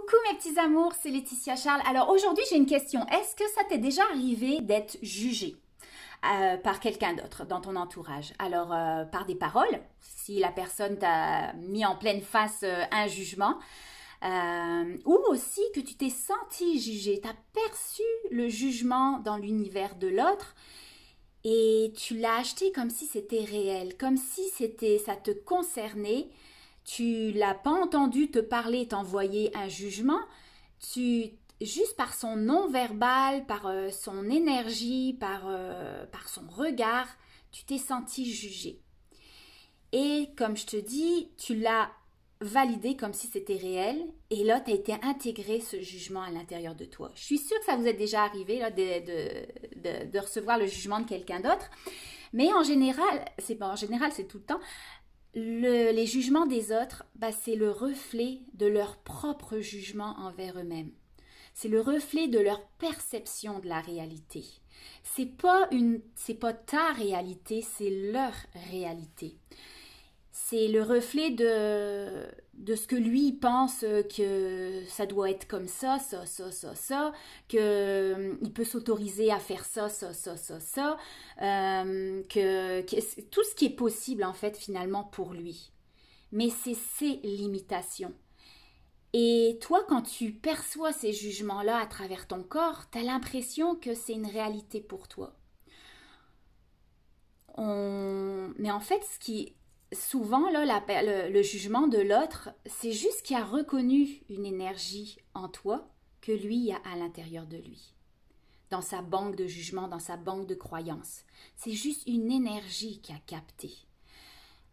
Coucou mes petits amours, c'est Laetitia Charles. Alors aujourd'hui j'ai une question. Est-ce que ça t'est déjà arrivé d'être jugé par quelqu'un d'autre dans ton entourage? Alors par des paroles, si la personne t'a mis en pleine face un jugement, ou aussi que tu t'es senti jugé, t'as perçu le jugement dans l'univers de l'autre et tu l'as acheté comme si c'était réel, comme si ça te concernait. Tu l'as pas entendu te parler, t'envoyer un jugement. Juste par son non-verbal, par son énergie, par son regard, tu t'es senti jugé. Et comme je te dis, tu l'as validé comme si c'était réel. Et là, tu as été intégré ce jugement à l'intérieur de toi. Je suis sûre que ça vous est déjà arrivé là, de recevoir le jugement de quelqu'un d'autre. Mais en général, c'est tout le temps. Les jugements des autres, c'est le reflet de leur propre jugement envers eux-mêmes. C'est le reflet de leur perception de la réalité. C'est pas ta réalité, c'est leur réalité. C'est le reflet de ce que lui pense que ça doit être comme ça, qu'il peut s'autoriser à faire ça, que tout ce qui est possible en fait finalement pour lui. Mais c'est ses limitations. Et toi, quand tu perçois ces jugements-là à travers ton corps, tu as l'impression que c'est une réalité pour toi. Mais en fait, souvent, là, le jugement de l'autre, c'est juste qu'il a reconnu une énergie en toi que lui a à l'intérieur de lui. Dans sa banque de jugement, dans sa banque de croyances. C'est juste une énergie qu'il a captée.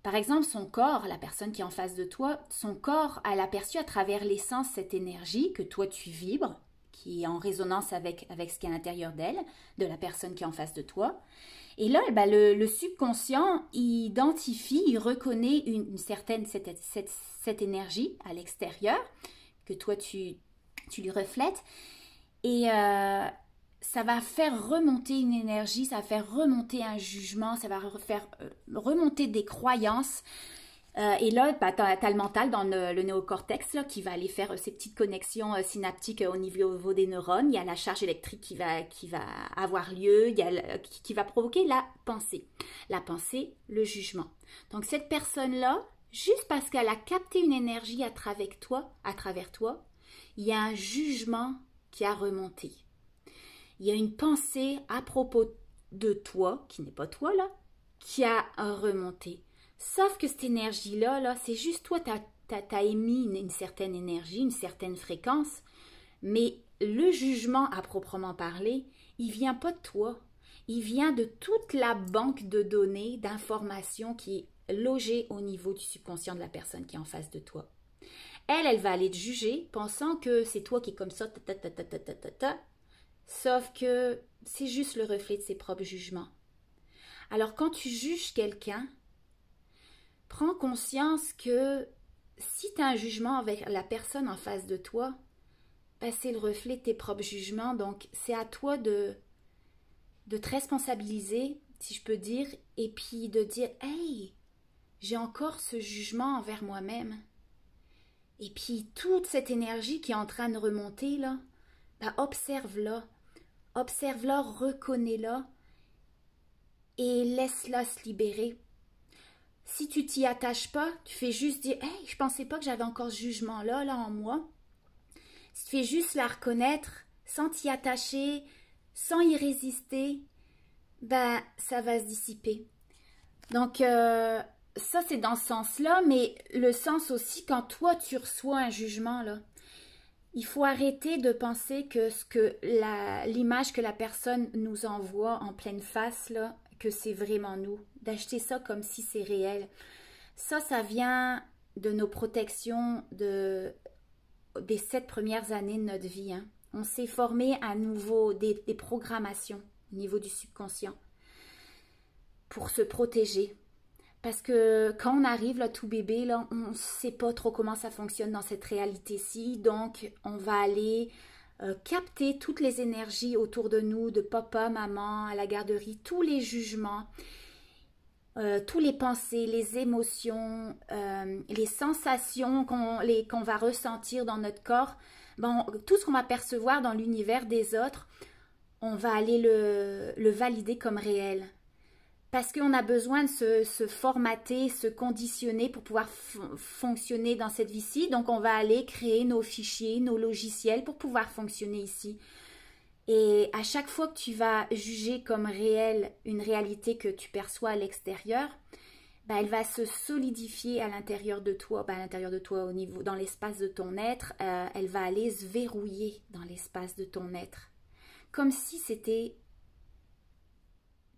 Par exemple, son corps, la personne qui est en face de toi, son corps, elle a perçu à travers l'essence cette énergie que toi tu vibres, qui est en résonance avec ce qui est à l'intérieur d'elle, de la personne qui est en face de toi. Et là, le subconscient, il identifie, il reconnaît cette énergie à l'extérieur, que toi tu lui reflètes. Et ça va faire remonter une énergie, ça va faire remonter un jugement, ça va faire remonter des croyances. Et là, tu as le mental dans le néocortex là, qui va aller faire ces petites connexions synaptiques au niveau des neurones. Il y a la charge électrique qui va avoir lieu, qui va provoquer la pensée. La pensée, le jugement. Donc cette personne-là, juste parce qu'elle a capté une énergie à travers toi, il y a un jugement qui a remonté. Il y a une pensée à propos de toi, qui n'est pas toi là, qui a remonté. Sauf que cette énergie-là, c'est juste toi, t'as émis une certaine énergie, une certaine fréquence, mais le jugement à proprement parler, il vient pas de toi. Il vient de toute la banque de données, d'informations qui est logée au niveau du subconscient de la personne qui est en face de toi. Elle va aller te juger, pensant que c'est toi qui es comme ça, sauf que c'est juste le reflet de ses propres jugements. Alors quand tu juges quelqu'un, prends conscience que si tu as un jugement avec la personne en face de toi, c'est le reflet de tes propres jugements. Donc, c'est à toi de te responsabiliser, si je peux dire, et puis de dire « Hey, j'ai encore ce jugement envers moi-même. » Et puis, toute cette énergie qui est en train de remonter, là, observe-la. Observe-la, reconnais-la et laisse-la se libérer. Si tu t'y attaches pas, tu fais juste dire « Hey, je pensais pas que j'avais encore ce jugement-là en moi. » Si tu fais juste la reconnaître, sans t'y attacher, sans y résister, ça va se dissiper. Donc, ça, c'est dans ce sens-là, mais le sens aussi, quand toi, tu reçois un jugement, là, il faut arrêter de penser que l'image que la personne nous envoie en pleine face, là, que c'est vraiment nous, d'acheter ça comme si c'est réel. Ça vient de nos protections des 7 premières années de notre vie. Hein. On s'est formé à nouveau des programmations au niveau du subconscient pour se protéger. Parce que quand on arrive, là, tout bébé, là, on ne sait pas trop comment ça fonctionne dans cette réalité-ci. Donc, on va aller capter toutes les énergies autour de nous, de papa, maman, à la garderie, tous les jugements. tous les pensées, les émotions, les sensations qu'on va ressentir dans notre corps, bon, tout ce qu'on va percevoir dans l'univers des autres, on va aller le valider comme réel. Parce qu'on a besoin de se formater, se conditionner pour pouvoir fonctionner dans cette vie-ci. Donc, on va aller créer nos fichiers, nos logiciels pour pouvoir fonctionner ici. Et à chaque fois que tu vas juger comme réelle une réalité que tu perçois à l'extérieur, ben, elle va se solidifier à l'intérieur de toi, au niveau, dans l'espace de ton être. Elle va aller se verrouiller dans l'espace de ton être. Comme si c'était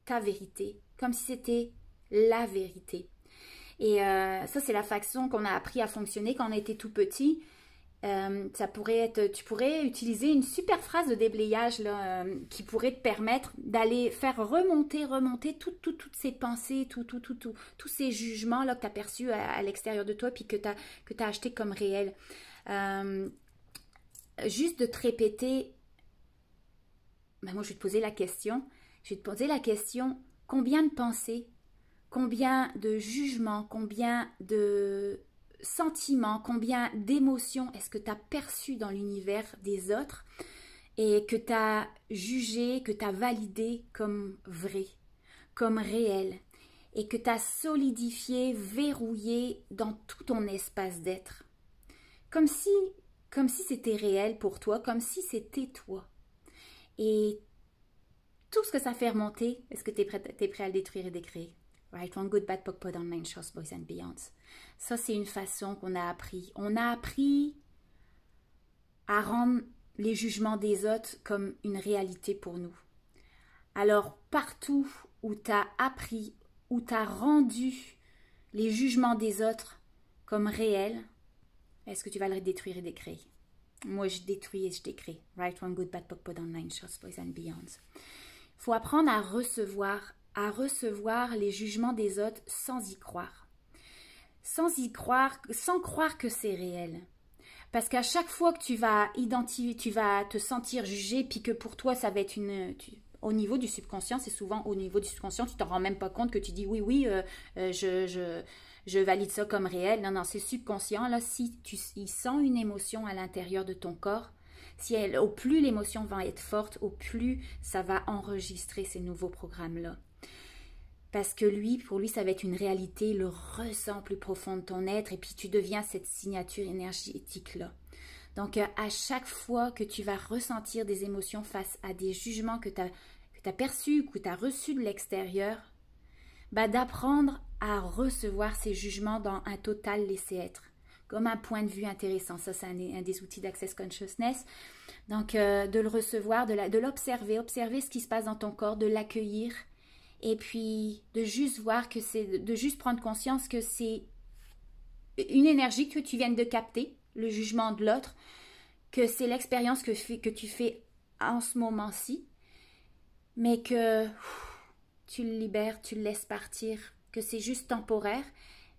ta vérité, comme si c'était la vérité. Et ça, c'est la façon qu'on a appris à fonctionner quand on était tout petit. Ça pourrait être, tu pourrais utiliser une super phrase de déblayage là, qui pourrait te permettre d'aller faire remonter toutes ces pensées, tous ces jugements là, que tu as perçus à l'extérieur de toi puis que tu as acheté comme réel. Juste de te répéter, ben moi je vais te poser la question, combien de pensées, combien de jugements, combien de sentiments, combien d'émotions est-ce que tu as perçu dans l'univers des autres et que tu as jugé, que tu as validé comme vrai, comme réel et que tu as solidifié, verrouillé dans tout ton espace d'être. Comme si c'était réel pour toi, comme si c'était toi. Et tout ce que ça fait remonter, est-ce que tu es prêt à le détruire et décréer? Right, wrong, good, bad, POC, POD, online, shows, boys and beyonds. Ça, c'est une façon qu'on a appris. On a appris à rendre les jugements des autres comme une réalité pour nous. Alors, partout où tu as appris, où tu as rendu les jugements des autres comme réels, est-ce que tu vas le détruire et décréer? Moi, je détruis et je décrée. Right, wrong, good, bad, POC, POD, online, shows, boys and beyonds. Il faut apprendre à recevoir les jugements des autres sans y croire. Sans croire que c'est réel. Parce qu'à chaque fois que tu vas te sentir jugé, puis que pour toi, ça va être au niveau du subconscient, c'est souvent au niveau du subconscient, tu t'en rends même pas compte que tu dis oui, je valide ça comme réel. Non, c'est subconscient. Là, si il sent une émotion à l'intérieur de ton corps, au plus l'émotion va être forte, au plus ça va enregistrer ces nouveaux programmes-là. Parce que pour lui, ça va être une réalité, il le ressent plus profond de ton être et puis tu deviens cette signature énergétique-là. Donc, à chaque fois que tu vas ressentir des émotions face à des jugements que tu as perçus, que tu as reçus de l'extérieur, d'apprendre à recevoir ces jugements dans un total laisser-être, comme un point de vue intéressant. Ça, c'est un des outils d'Access Consciousness. Donc, de le recevoir, de l'observer, observer ce qui se passe dans ton corps, de l'accueillir, et puis de juste voir de juste prendre conscience que c'est une énergie que tu viens de capter, le jugement de l'autre, que c'est l'expérience que tu fais en ce moment-ci, mais que tu le libères, tu le laisses partir, que c'est juste temporaire,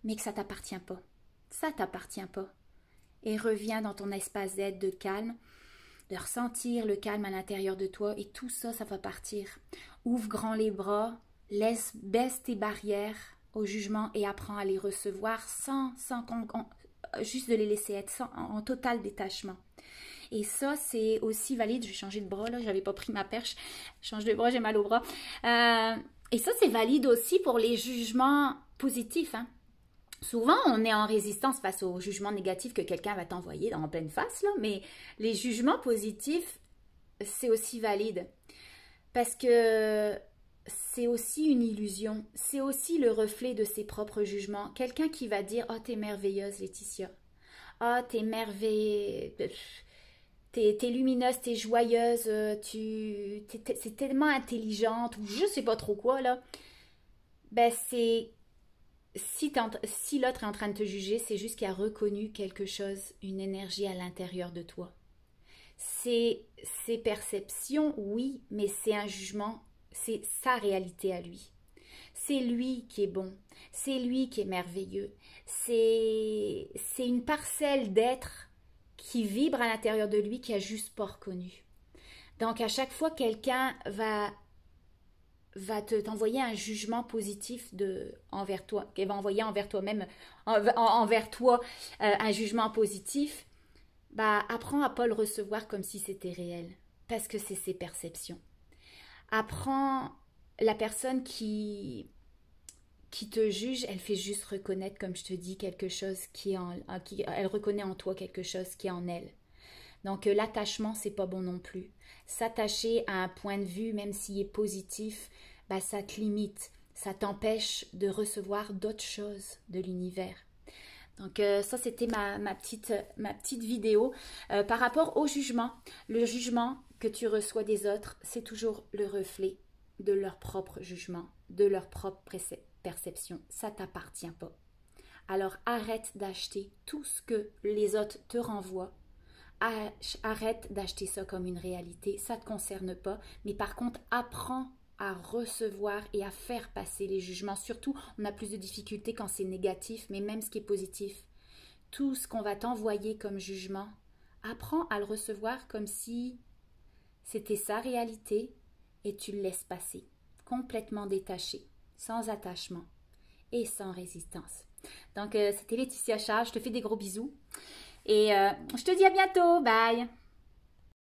mais que ça t'appartient pas. Ça t'appartient pas. Et reviens dans ton espace d'être, de calme, de ressentir le calme à l'intérieur de toi, et tout ça, ça va partir. Ouvre grand les bras, baisse tes barrières au jugement et apprends à les recevoir juste de les laisser être en total détachement. Et ça, c'est aussi valide. Je vais changer de bras, là, j'avais pas pris ma perche. Je change de bras, j'ai mal au bras. Et ça, c'est valide aussi pour les jugements positifs, hein. Souvent, on est en résistance face aux jugements négatifs que quelqu'un va t'envoyer en pleine face, là, mais les jugements positifs, c'est aussi valide. Parce que c'est aussi une illusion, c'est aussi le reflet de ses propres jugements. Quelqu'un qui va dire « Ah, t'es merveilleuse, Laetitia. Ah, t'es merveilleuse. T'es lumineuse, t'es joyeuse, c'est tellement intelligente, ou je sais pas trop quoi, là. » c'est... Si l'autre est en train de te juger, c'est juste qu'il a reconnu quelque chose, une énergie à l'intérieur de toi. C'est ses perceptions, oui, mais c'est un jugement, c'est sa réalité à lui. C'est lui qui est bon, c'est lui qui est merveilleux. C'est une parcelle d'être qui vibre à l'intérieur de lui, qui a juste pas reconnu. Donc, à chaque fois, quelqu'un va va t'envoyer un jugement positif envers toi, qu'elle va envoyer envers toi-même, envers toi un jugement positif, bah, apprends à pas le recevoir comme si c'était réel, parce que c'est ses perceptions. Apprends la personne qui te juge, elle fait juste reconnaître, comme je te dis, quelque chose elle reconnaît en toi quelque chose qui est en elle. Donc l'attachement, c'est pas bon non plus. S'attacher à un point de vue, même s'il est positif, bah, ça te limite, ça t'empêche de recevoir d'autres choses de l'univers. Donc ça, c'était ma petite vidéo. Par rapport au jugement, le jugement que tu reçois des autres, c'est toujours le reflet de leur propre jugement, de leur propre perception. Ça ne t'appartient pas. Alors arrête d'acheter tout ce que les autres te renvoient. Arrête d'acheter ça comme une réalité. Ça ne te concerne pas. Mais par contre, apprends à recevoir et à faire passer les jugements. Surtout, on a plus de difficultés quand c'est négatif, mais même ce qui est positif. Tout ce qu'on va t'envoyer comme jugement, apprends à le recevoir comme si c'était sa réalité et tu le laisses passer, complètement détaché, sans attachement et sans résistance. Donc, c'était Laetitia Charles, je te fais des gros bisous et je te dis à bientôt, bye!